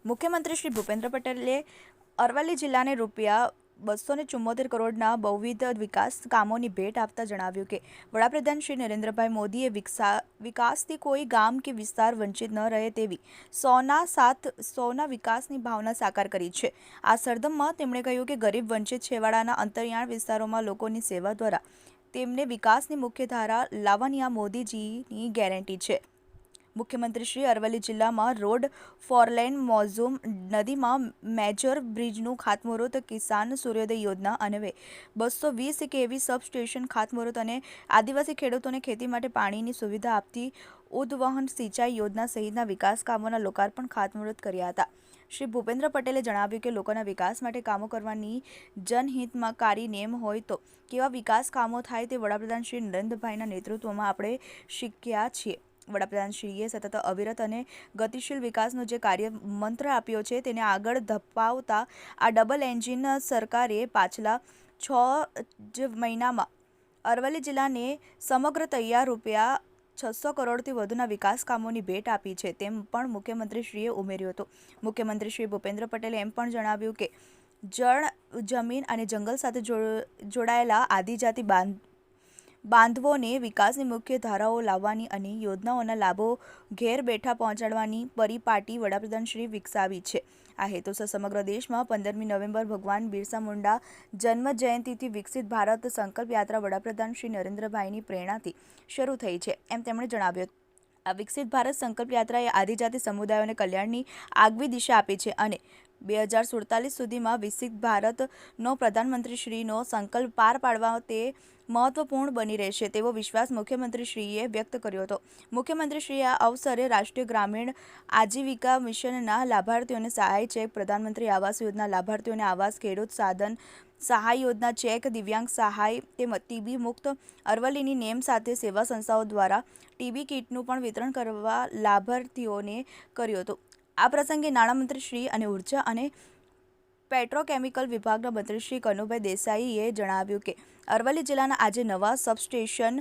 મુખ્યમંત્રી શ્રી ભૂપેન્દ્ર પટેલે અરવલ્લી જિલ્લાને ₹274 કરોડના બહુવિધ વિકાસ કામોની ભેટ આપતા જણાવ્યું કે વડાપ્રધાન શ્રી નરેન્દ્રભાઈ મોદીએ વિકાસથી કોઈ ગામ કે વિસ્તાર વંચિત ન રહે તેવી સૌના વિકાસની ભાવના સાકાર કરી છે। આ સરદમમાં તેમણે કહ્યું કે ગરીબ, વંચિત, છેવાડાના અંતરિયાળ વિસ્તારોમાં લોકોની સેવા દ્વારા તેમને વિકાસની મુખ્ય ધારા લાવવાની આ મોદીજીની ગેરંટી છે। મુખ્યમંત્રીશ્રી અરવલ્લી જિલ્લામાં રોડ, ફોરલેન, મોઝુમ નદીમાં મેજર બ્રિજનું ખાતમુહૂર્ત, કિસાન સૂર્યોદય યોજના અન્વયે 220 kV સબસ્ટેશન ખાતમુહૂર્ત અને આદિવાસી ખેડૂતોને ખેતી માટે પાણીની સુવિધા આપતી ઉદ્વહન સિંચાઈ યોજના સહિતના વિકાસ કામોના લોકાર્પણ ખાતમુહૂર્ત કર્યા હતા। શ્રી ભૂપેન્દ્ર પટેલે જણાવ્યું કે લોકોના વિકાસ માટે કામો કરવાની જનહિતકારી નેમ હોય તો કેવા વિકાસ કામો થાય તે વડાપ્રધાન શ્રી નરેન્દ્રભાઈના નેતૃત્વમાં આપણે શીખ્યા છીએ। વડાપ્રધાનશ્રીએ સતત અવિરત અને ગતિશીલ વિકાસનો જે કાર્ય મંત્ર આપ્યો છે તેને આગળ ધપાવતા આ ડબલ એન્જિન સરકારે પાછલા 6 મહિનામાં અરવલ્લી જિલ્લાને સમગ્ર તૈયાર ₹600 કરોડથી વધુના વિકાસ કામોની ભેટ આપી છે તેમ પણ મુખ્યમંત્રીશ્રીએ ઉમેર્યું હતું। મુખ્યમંત્રી શ્રી ભૂપેન્દ્ર પટેલે એમ પણ જણાવ્યું કે જળ, જમીન અને જંગલ સાથે જોડાયેલા આદિજાતિ બાંધવોને વિકાસની મુખ્ય ધારાઓ લાવવાની અને યોજનાઓના લાભો ઘેર બેઠા પહોંચાડવાની પરિપાટી વડાપ્રધાનશ્રી વિકસાવી છે। આ હેતુસર સમગ્ર દેશમાં 15મી નવેમ્બર ભગવાન બિરસા મુંડા જન્મ જયંતિથી વિકસિત ભારત સંકલ્પ યાત્રા વડાપ્રધાન શ્રી નરેન્દ્રભાઈની પ્રેરણાથી શરૂ થઈ છે એમ તેમણે જણાવ્યું। આ વિકસિત ભારત સંકલ્પ યાત્રાએ આદિજાતિ સમુદાયોને કલ્યાણની આગવી દિશા આપી છે અને 2047 સુધીમાં વિકસિત ભારતનો પ્રધાનમંત્રીશ્રીનો સંકલ્પ પાર પાડવા તે મહત્વપૂર્ણ બની રહેશે તેવો વિશ્વાસ મુખ્યમંત્રીશ્રીએ વ્યક્ત કર્યો હતો। મુખ્યમંત્રીશ્રીએ આ અવસરે રાષ્ટ્રીય ગ્રામીણ આજીવિકા મિશનના લાભાર્થીઓને સહાય ચેક, પ્રધાનમંત્રી આવાસ યોજના લાભાર્થીઓને આવાસ, ખેડૂત સાધન સહાય યોજના ચેક, દિવ્યાંગ સહાય તેમજ ટીબી મુક્ત અરવલ્લીની નેમ સાથે સેવા સંસ્થાઓ દ્વારા ટીબી કીટનું પણ વિતરણ કરવા લાભાર્થીઓને કર્યું હતું। આ પ્રસંગે નાણામંત્રી શ્રી અને ઉર્જા અને પેટ્રોકેમિકલ વિભાગના મંત્રી શ્રી કનુભાઈ દેસાઈએ જણાવ્યું કે અરવલ્લી જિલ્લાના આજે નવા સબસ્ટેશન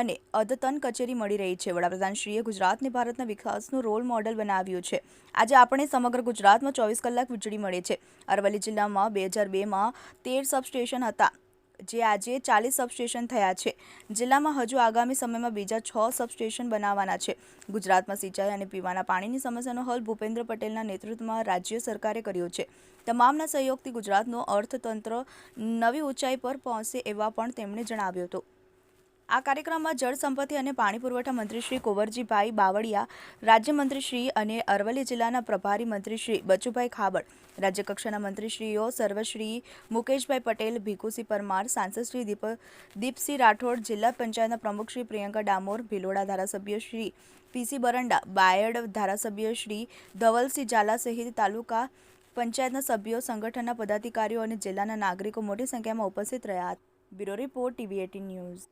અને અદ્યતન કચેરી મળી રહી છે। વડાપ્રધાનશ્રીએ ગુજરાતને ભારતના વિકાસનું રોલ મોડેલ બનાવ્યું છે। આજે આપણે સમગ્ર ગુજરાતમાં 24 કલાક વીજળી મળે છે। અરવલ્લી જિલ્લામાં 2002માં 13 સબસ્ટેશન હતા જે આજે 40 સબસ્ટેશન થયા છે। જિલ્લામાં હજુ આગામી સમયમાં બીજા 6 સબસ્ટેશન બનાવવાના છે। ગુજરાતમાં સિંચાઈ અને પીવાના પાણીની સમસ્યાનો હલ ભૂપેન્દ્ર પટેલના નેતૃત્વમાં રાજ્ય સરકારે કર્યો છે। તમામના સહયોગથી ગુજરાતનું અર્થતંત્ર નવી ઊંચાઈ પર પહોંચશે એવા પણ તેમણે જણાવ્યું હતું। આ કાર્યક્રમમાં જળ સંપત્તિ અને પાણી પુરવઠા મંત્રી શ્રી કુંવરજીભાઈ બાવળિયા, રાજ્યમંત્રીશ્રી અને અરવલ્લી જિલ્લાના પ્રભારી મંત્રી શ્રી બચુભાઈ ખાબડ, રાજ્યકક્ષાના મંત્રીશ્રીઓ સર્વશ્રી મુકેશભાઈ પટેલ, ભીખુસિંહ પરમાર, સાંસદ શ્રી દીપસિંહ રાઠોડ, જિલ્લા પંચાયતના પ્રમુખ શ્રી પ્રિયંકા ડામોર, ભિલોડા ધારાસભ્ય શ્રી પીસી બરંડા, બાયડ ધારાસભ્ય શ્રી ધવલસિંહ ઝાલા સહિત તાલુકા પંચાયતના સભ્યો, સંગઠનના પદાધિકારીઓ અને જિલ્લાના નાગરિકો મોટી સંખ્યામાં ઉપસ્થિત રહ્યા હતા। Bureau report, TV18 news.